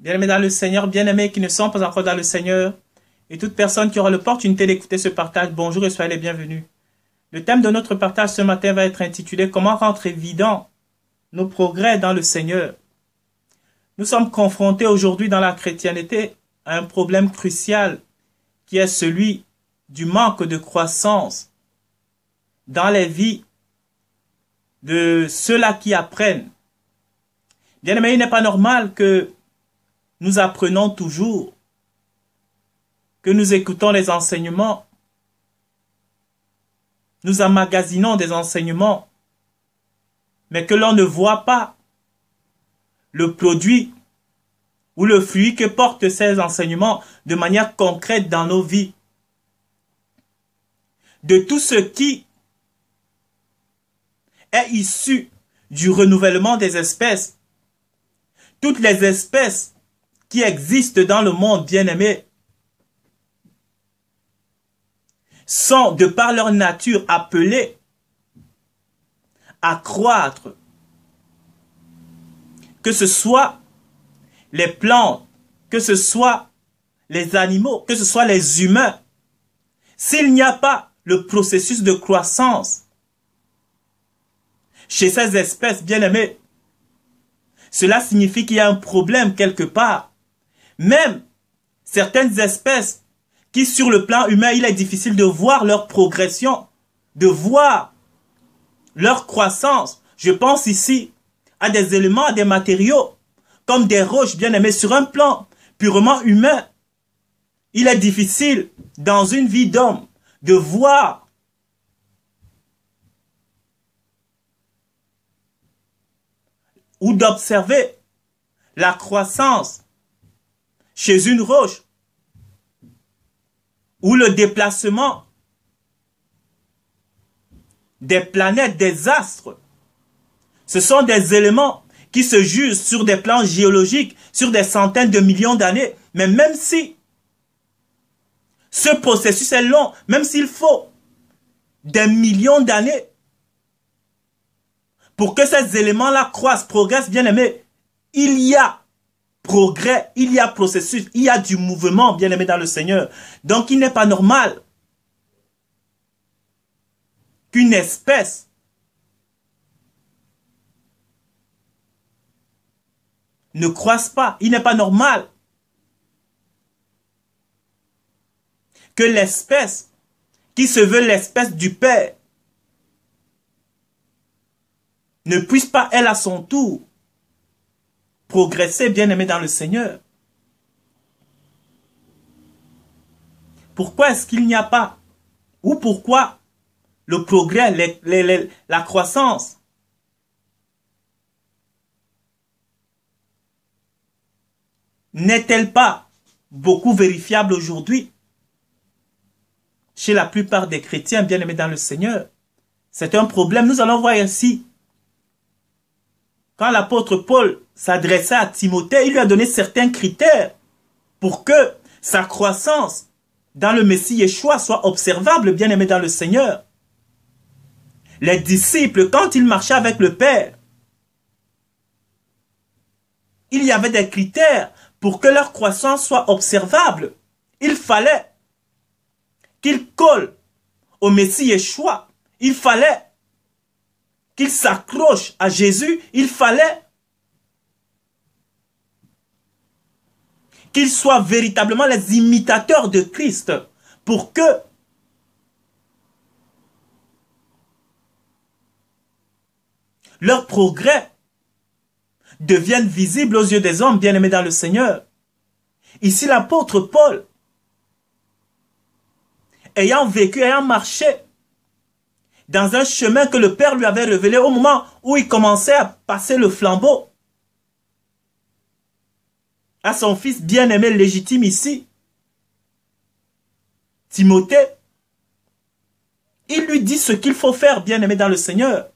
Bien-aimés dans le Seigneur, bien-aimés qui ne sont pas encore dans le Seigneur, et toute personne qui aura l'opportunité d'écouter ce partage, bonjour et soyez les bienvenus. Le thème de notre partage ce matin va être intitulé « Comment rendre évident nos progrès dans le Seigneur ?» Nous sommes confrontés aujourd'hui dans la chrétienté à un problème crucial qui est celui du manque de croissance dans les vies de ceux-là qui apprennent. Bien-aimés, il n'est pas normal que nous apprenons toujours, que nous écoutons les enseignements, nous emmagasinons des enseignements, mais que l'on ne voit pas le produit ou le fruit que portent ces enseignements de manière concrète dans nos vies. De tout ce qui est issu du renouvellement des espèces, toutes les espèces qui existent dans le monde, bien-aimé, sont, de par leur nature, appelées à croître. Que ce soit les plantes, que ce soit les animaux, que ce soit les humains, s'il n'y a pas le processus de croissance chez ces espèces, bien-aimées, cela signifie qu'il y a un problème quelque part. Même certaines espèces qui, sur le plan humain, il est difficile de voir leur progression, de voir leur croissance. Je pense ici à des éléments, à des matériaux, comme des roches, bien aimées, sur un plan purement humain. Il est difficile, dans une vie d'homme, de voir ou d'observer la croissance chez une roche ou le déplacement des planètes, des astres. Ce sont des éléments qui se jugent sur des plans géologiques, sur des centaines de millions d'années. Mais même si ce processus est long, même s'il faut des millions d'années pour que ces éléments-là croissent, progressent, bien aimés, il y a progrès, il y a processus, il y a du mouvement, bien aimé dans le Seigneur. Donc il n'est pas normal qu'une espèce ne croisse pas. Il n'est pas normal que l'espèce qui se veut l'espèce du Père ne puisse pas, elle à son tour, progresser, bien aimé dans le Seigneur. Pourquoi est-ce qu'il n'y a pas, ou pourquoi le progrès, la croissance n'est-elle pas beaucoup vérifiable aujourd'hui chez la plupart des chrétiens bien aimés dans le Seigneur? C'est un problème. Nous allons voir ici. Quand l'apôtre Paul s'adressait à Timothée, il lui a donné certains critères pour que sa croissance dans le Messie Yeshua soit observable, bien aimé dans le Seigneur. Les disciples, quand ils marchaient avec le Père, il y avait des critères pour que leur croissance soit observable. Il fallait qu'ils collent au Messie Yeshua. Il fallait qu'ils s'accrochent à Jésus. Il fallait qu'ils soient véritablement les imitateurs de Christ pour que leur progrès devienne visible aux yeux des hommes bien-aimés dans le Seigneur. Ici, l'apôtre Paul, ayant vécu, ayant marché dans un chemin que le Père lui avait révélé au moment où il commençait à passer le flambeau à son fils bien-aimé légitime ici, Timothée, il lui dit ce qu'il faut faire, bien-aimé dans le Seigneur.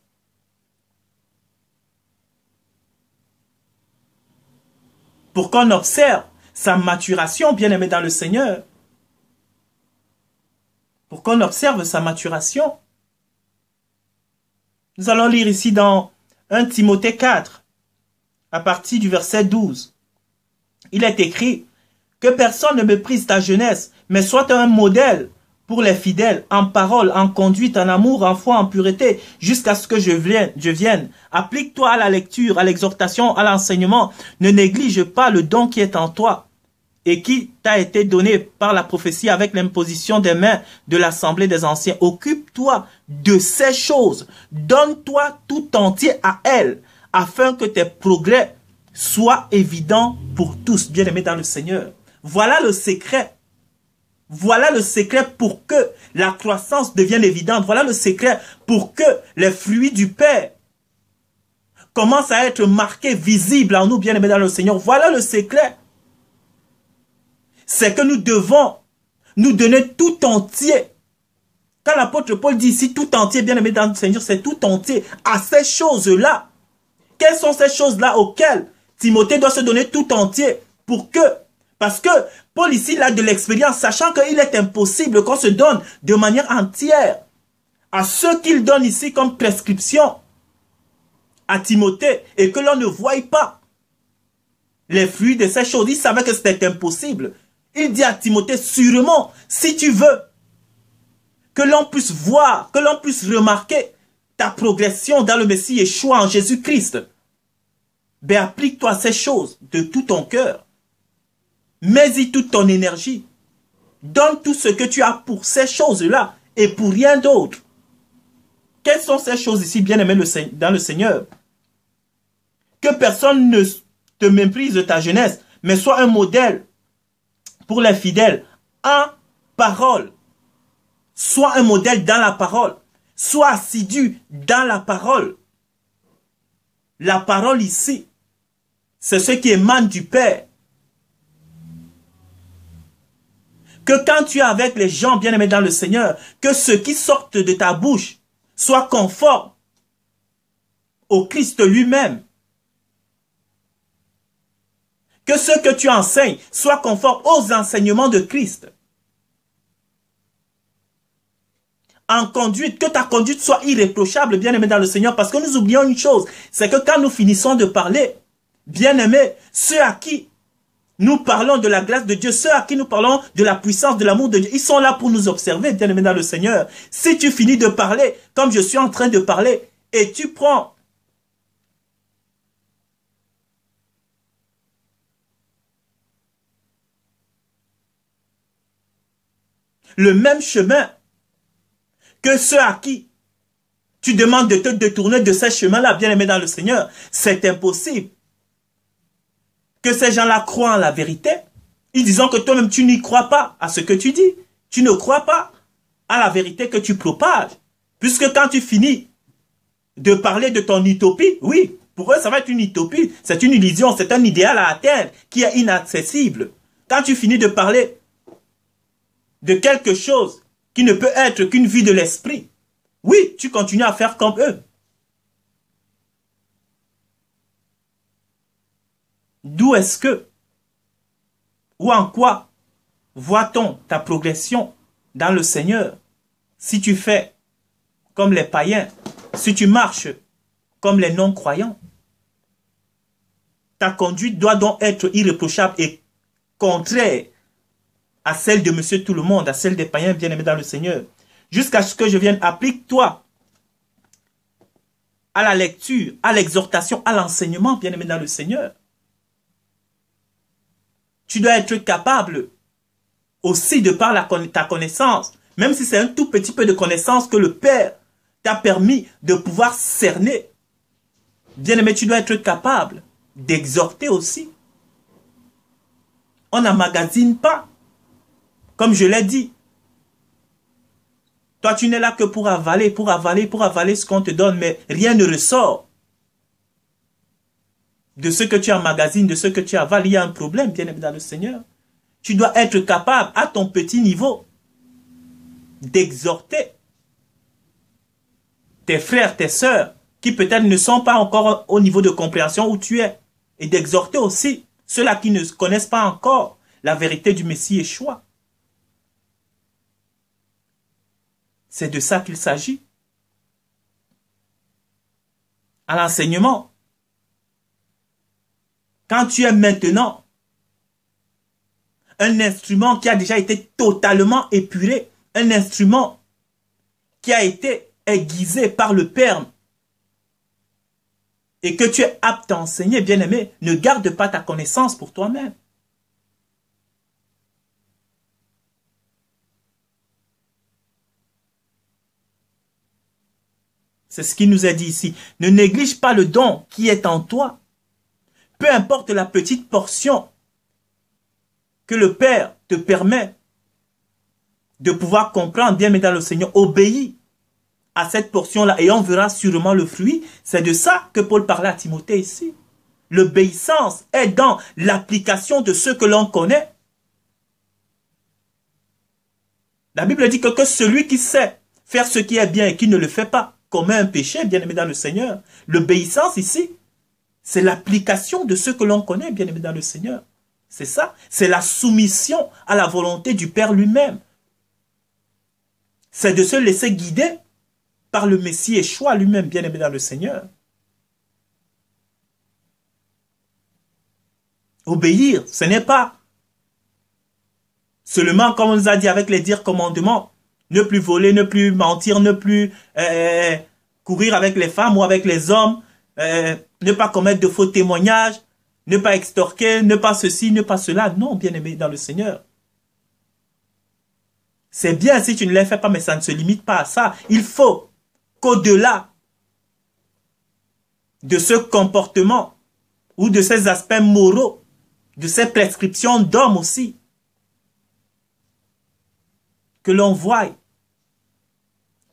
Pour qu'on observe sa maturation, bien-aimé dans le Seigneur. Pour qu'on observe sa maturation. Nous allons lire ici dans 1 Timothée 4, à partir du verset 12. Il est écrit que personne ne méprise ta jeunesse, mais sois un modèle pour les fidèles, en parole, en conduite, en amour, en foi, en pureté, jusqu'à ce que je vienne. Applique-toi à la lecture, à l'exhortation, à l'enseignement. Ne néglige pas le don qui est en toi et qui t'a été donné par la prophétie avec l'imposition des mains de l'assemblée des anciens. Occupe-toi de ces choses. Donne-toi tout entier à elles, afin que tes progrès soient évidents pour tous, bien-aimés dans le Seigneur. Voilà le secret. Voilà le secret pour que la croissance devienne évidente. Voilà le secret pour que les fruits du Père commencent à être marqués, visibles en nous, bien-aimés dans le Seigneur. Voilà le secret. C'est que nous devons nous donner tout entier. Quand l'apôtre Paul dit ici tout entier, bien-aimés dans le Seigneur, c'est tout entier à ces choses-là. Quelles sont ces choses-là auxquelles Timothée doit se donner tout entier pour que... Parce que Paul ici, il a de l'expérience, sachant qu'il est impossible qu'on se donne de manière entière à ce qu'il donne ici comme prescription à Timothée et que l'on ne voie pas les fruits de ces choses. Il savait que c'était impossible. Il dit à Timothée, sûrement, si tu veux que l'on puisse voir, que l'on puisse remarquer ta progression dans le Messie Yeshua en Jésus-Christ, ben applique-toi à ces choses de tout ton cœur. Mets-y toute ton énergie. Donne tout ce que tu as pour ces choses-là et pour rien d'autre. Quelles sont ces choses ici, bien-aimés dans le Seigneur? Que personne ne te méprise ta jeunesse, mais sois un modèle pour les fidèles en parole. Sois un modèle dans la parole. Sois assidu dans la parole. La parole ici, c'est ce qui émane du Père. Que quand tu es avec les gens bien-aimés dans le Seigneur, que ce qui sortent de ta bouche soit conforme au Christ lui-même. Que ce que tu enseignes soit conforme aux enseignements de Christ. En conduite, que ta conduite soit irréprochable, bien-aimés dans le Seigneur, parce que nous oublions une chose, c'est que quand nous finissons de parler, bien-aimés, ceux à qui nous parlons de la grâce de Dieu, ceux à qui nous parlons de la puissance, de l'amour de Dieu, ils sont là pour nous observer, bien-aimés dans le Seigneur. Si tu finis de parler, comme je suis en train de parler, et tu prends le même chemin que ceux à qui tu demandes de te détourner de ces chemins-là, bien-aimés dans le Seigneur, c'est impossible. Que ces gens-là croient en la vérité, ils disent que toi-même tu n'y crois pas à ce que tu dis. Tu ne crois pas à la vérité que tu propages. Puisque quand tu finis de parler de ton utopie, oui, pour eux ça va être une utopie, c'est une illusion, c'est un idéal à atteindre qui est inaccessible. Quand tu finis de parler de quelque chose qui ne peut être qu'une vie de l'esprit, oui, tu continues à faire comme eux. D'où est-ce que, ou en quoi voit-on ta progression dans le Seigneur si tu fais comme les païens, si tu marches comme les non-croyants? Ta conduite doit donc être irréprochable et contraire à celle de monsieur tout le monde, à celle des païens bien-aimés dans le Seigneur. Jusqu'à ce que je vienne, applique-toi à la lecture, à l'exhortation, à l'enseignement bien-aimé dans le Seigneur. Tu dois être capable aussi de par ta connaissance, même si c'est un tout petit peu de connaissance que le Père t'a permis de pouvoir cerner. Bien-aimé, tu dois être capable d'exhorter aussi. On n'emmagasine pas, comme je l'ai dit. Toi, tu n'es là que pour avaler ce qu'on te donne, mais rien ne ressort. De ce que tu emmagasines, de ce que tu avales, il y a un problème, bien-aimé dans le Seigneur. Tu dois être capable, à ton petit niveau, d'exhorter tes frères, tes sœurs, qui peut-être ne sont pas encore au niveau de compréhension où tu es, et d'exhorter aussi ceux-là qui ne connaissent pas encore la vérité du Messie Yeshua. C'est de ça qu'il s'agit. À l'enseignement, quand tu es maintenant un instrument qui a déjà été totalement épuré, un instrument qui a été aiguisé par le Père et que tu es apte à enseigner, bien-aimé, ne garde pas ta connaissance pour toi-même. C'est ce qu'il nous a dit ici. Ne néglige pas le don qui est en toi. Peu importe la petite portion que le Père te permet de pouvoir comprendre, bien, mais dans le Seigneur, obéis à cette portion-là et on verra sûrement le fruit. C'est de ça que Paul parlait à Timothée ici. L'obéissance est dans l'application de ce que l'on connaît. La Bible dit que celui qui sait faire ce qui est bien et qui ne le fait pas commet un péché, bien-aimé dans le Seigneur. L'obéissance ici, c'est l'application de ce que l'on connaît, bien-aimé dans le Seigneur. C'est ça, c'est la soumission à la volonté du Père lui-même. C'est de se laisser guider par le Messie Yeshua lui-même, bien-aimé dans le Seigneur. Obéir, ce n'est pas seulement, comme on nous a dit avec les 10 commandements, ne plus voler, ne plus mentir, ne plus courir avec les femmes ou avec les hommes, ne pas commettre de faux témoignages, ne pas extorquer, ne pas ceci, ne pas cela. Non, bien-aimé dans le Seigneur. C'est bien si tu ne les fais pas, mais ça ne se limite pas à ça. Il faut qu'au-delà de ce comportement ou de ces aspects moraux, de ces prescriptions d'hommes aussi, que l'on voie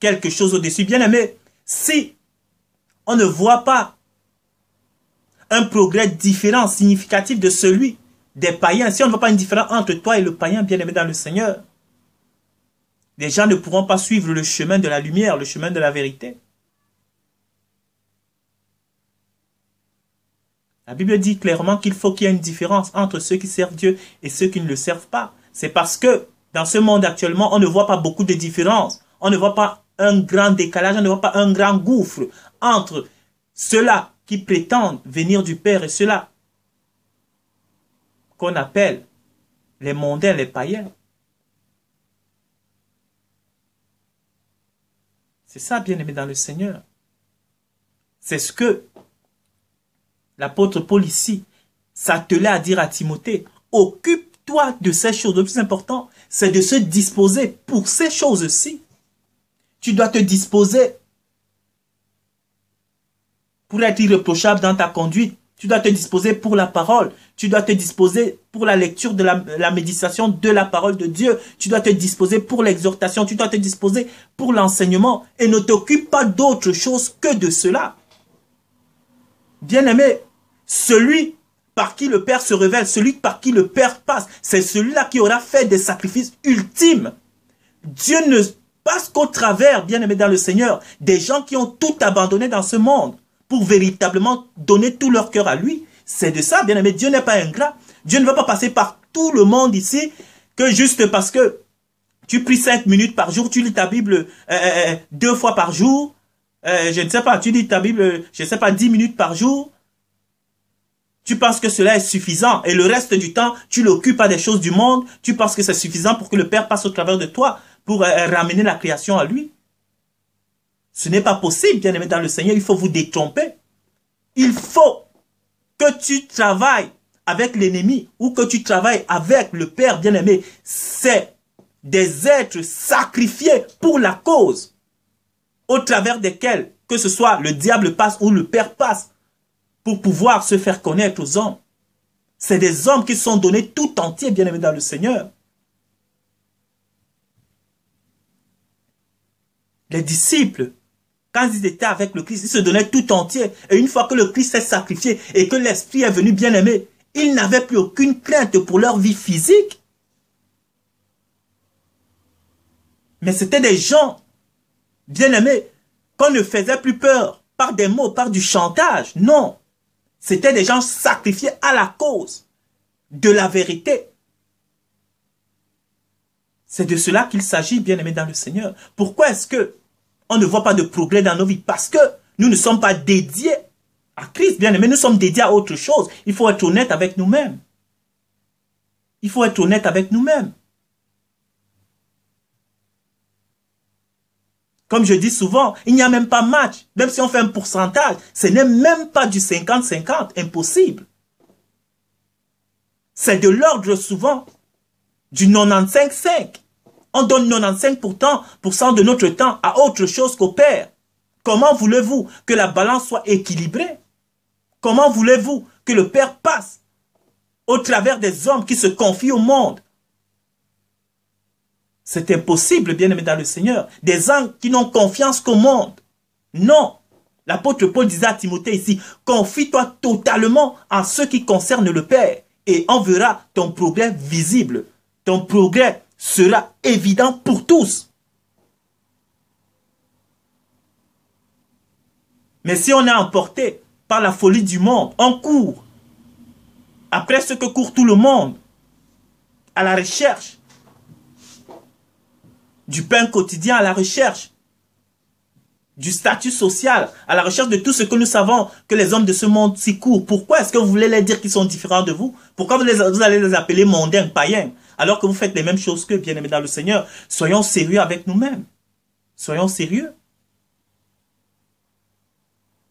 quelque chose au-dessus. Bien-aimé, si on ne voit pas un progrès différent, significatif de celui des païens, si on ne voit pas une différence entre toi et le païen, bien-aimé dans le Seigneur, les gens ne pourront pas suivre le chemin de la lumière, le chemin de la vérité. La Bible dit clairement qu'il faut qu'il y ait une différence entre ceux qui servent Dieu et ceux qui ne le servent pas. C'est parce que dans ce monde actuellement, on ne voit pas beaucoup de différences. On ne voit pas un grand décalage, on ne voit pas un grand gouffre entre ceux-là qui prétendent venir du Père et ceux-là qu'on appelle les mondains, les païens. C'est ça, bien-aimé dans le Seigneur. C'est ce que l'apôtre Paul ici s'attelait à dire à Timothée. Occupe-toi de ces choses. Le plus important, c'est de se disposer pour ces choses-ci. Tu dois te disposer pour être irréprochable dans ta conduite. Tu dois te disposer pour la parole. Tu dois te disposer pour la lecture de la méditation de la parole de Dieu. Tu dois te disposer pour l'exhortation. Tu dois te disposer pour l'enseignement. Et ne t'occupe pas d'autre chose que de cela. Bien-aimé, celui par qui le Père se révèle, celui par qui le Père passe, c'est celui-là qui aura fait des sacrifices ultimes. Dieu ne passe qu'au travers, bien-aimé dans le Seigneur, des gens qui ont tout abandonné dans ce monde pour véritablement donner tout leur cœur à lui. C'est de ça, bien-aimé. Dieu n'est pas ingrat. Dieu ne va pas passer par tout le monde ici que juste parce que tu pries 5 minutes par jour, tu lis ta Bible 2 fois par jour, je ne sais pas, tu lis ta Bible, je ne sais pas, 10 minutes par jour. Tu penses que cela est suffisant et le reste du temps, tu l'occupes à des choses du monde. Tu penses que c'est suffisant pour que le Père passe au travers de toi, pour ramener la création à lui. Ce n'est pas possible, bien-aimé dans le Seigneur. Il faut vous détromper. Il faut que tu travailles avec l'ennemi ou que tu travailles avec le Père, bien-aimé. C'est des êtres sacrifiés pour la cause, au travers desquels, que ce soit le diable passe ou le Père passe, pour pouvoir se faire connaître aux hommes. C'est des hommes qui sont donnés tout entiers, bien-aimés dans le Seigneur. Les disciples, quand ils étaient avec le Christ, ils se donnaient tout entier. Et une fois que le Christ s'est sacrifié et que l'Esprit est venu bien-aimé, ils n'avaient plus aucune crainte pour leur vie physique. Mais c'était des gens, bien-aimés, qu'on ne faisait plus peur par des mots, par du chantage. Non. C'était des gens sacrifiés à la cause de la vérité. C'est de cela qu'il s'agit, bien-aimés dans le Seigneur. Pourquoi est-ce que on ne voit pas de progrès dans nos vies? Parce que nous ne sommes pas dédiés à Christ, bien-aimés. Nous sommes dédiés à autre chose. Il faut être honnête avec nous-mêmes. Il faut être honnête avec nous-mêmes. Comme je dis souvent, il n'y a même pas match. Même si on fait un pourcentage, ce n'est même pas du 50-50. Impossible. C'est de l'ordre souvent du 95-5. On donne 95% de notre temps à autre chose qu'au Père. Comment voulez-vous que la balance soit équilibrée? Comment voulez-vous que le Père passe au travers des hommes qui se confient au monde? C'est impossible, bien-aimé dans le Seigneur. Des gens qui n'ont confiance qu'au monde. Non. L'apôtre Paul disait à Timothée ici, confie-toi totalement en ce qui concerne le Père et on verra ton progrès visible. Ton progrès sera évident pour tous. Mais si on est emporté par la folie du monde, on court après ce que court tout le monde, à la recherche du pain quotidien, à la recherche du statut social, à la recherche de tout ce que nous savons que les hommes de ce monde s'y courent. Pourquoi est-ce que vous voulez leur dire qu'ils sont différents de vous? Pourquoi vous allez les appeler mondains, païens, alors que vous faites les mêmes choses qu'eux, bien-aimés dans le Seigneur? Soyons sérieux avec nous-mêmes. Soyons sérieux.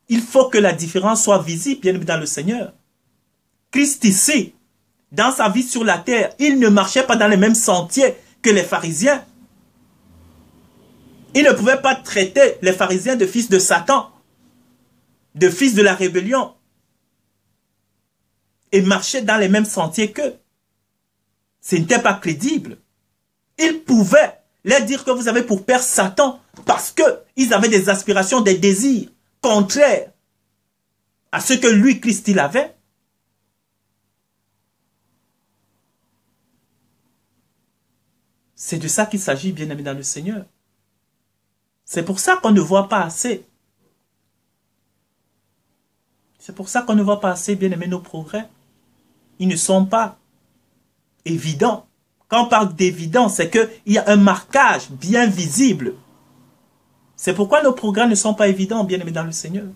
Il faut que la différence soit visible, bien-aimés dans le Seigneur. Christ ici, dans sa vie sur la terre, il ne marchait pas dans les mêmes sentiers que les pharisiens. Il ne pouvait pas traiter les pharisiens de fils de Satan, de fils de la rébellion, et marcher dans les mêmes sentiers qu'eux. Ce n'était pas crédible. Il pouvait leur dire que vous avez pour père Satan parce qu'ils avaient des aspirations, des désirs contraires à ce que lui, Christ, il avait. C'est de ça qu'il s'agit, bien-aimé dans le Seigneur. C'est pour ça qu'on ne voit pas assez. C'est pour ça qu'on ne voit pas assez, bien-aimé, nos progrès. Ils ne sont pas évidents. Quand on parle d'évident, c'est qu'il y a un marquage bien visible. C'est pourquoi nos progrès ne sont pas évidents, bien-aimé dans le Seigneur.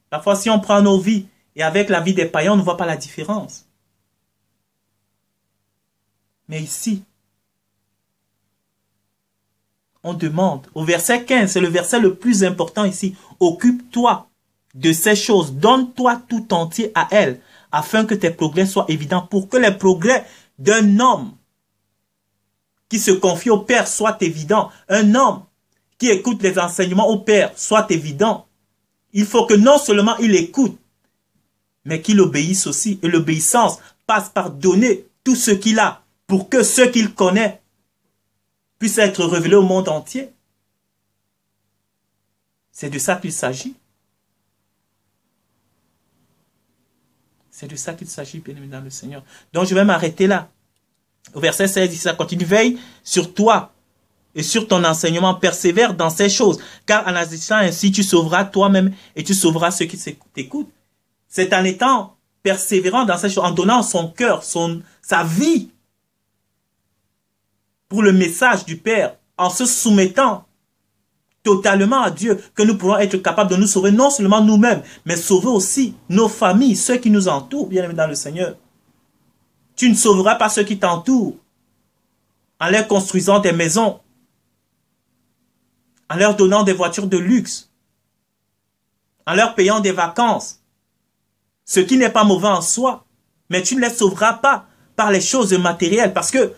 Parfois, si on prend nos vies et avec la vie des païens, on ne voit pas la différence. Mais ici, on demande, au verset 15, c'est le verset le plus important ici, occupe-toi de ces choses, donne-toi tout entier à elles, afin que tes progrès soient évidents, pour que les progrès d'un homme qui se confie au Père soient évidents, un homme qui écoute les enseignements au Père soit évident. Il faut que non seulement il écoute, mais qu'il obéisse aussi. Et l'obéissance passe par donner tout ce qu'il a, pour que ce qu'il connaît puisse être révélé au monde entier. C'est de ça qu'il s'agit. C'est de ça qu'il s'agit, bien-aimé dans le Seigneur. Donc je vais m'arrêter là. Au verset 16, ça continue. Veille sur toi et sur ton enseignement. Persévère dans ces choses. Car en agissant ainsi, tu sauveras toi-même et tu sauveras ceux qui t'écoutent. C'est en étant persévérant dans ces choses, en donnant son cœur, sa vie pour le message du Père, en se soumettant totalement à Dieu, que nous pourrons être capables de nous sauver, non seulement nous-mêmes, mais sauver aussi nos familles, ceux qui nous entourent, bien aimés dans le Seigneur. Tu ne sauveras pas ceux qui t'entourent en leur construisant des maisons, en leur donnant des voitures de luxe, en leur payant des vacances, ce qui n'est pas mauvais en soi, mais tu ne les sauveras pas par les choses matérielles, parce que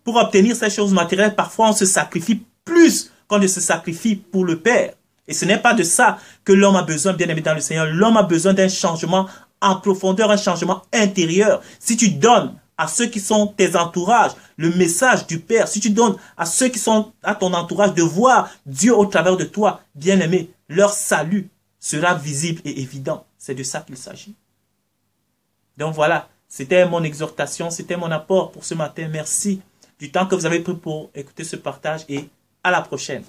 pour obtenir ces choses matérielles, parfois on se sacrifie plus qu'on ne se sacrifie pour le Père. Et ce n'est pas de ça que l'homme a besoin, bien aimé dans le Seigneur. L'homme a besoin d'un changement en profondeur, un changement intérieur. Si tu donnes à ceux qui sont tes entourages le message du Père, si tu donnes à ceux qui sont à ton entourage de voir Dieu au travers de toi, bien aimé, leur salut sera visible et évident. C'est de ça qu'il s'agit. Donc voilà, c'était mon exhortation, c'était mon apport pour ce matin. Merci du temps que vous avez pris pour écouter ce partage et à la prochaine.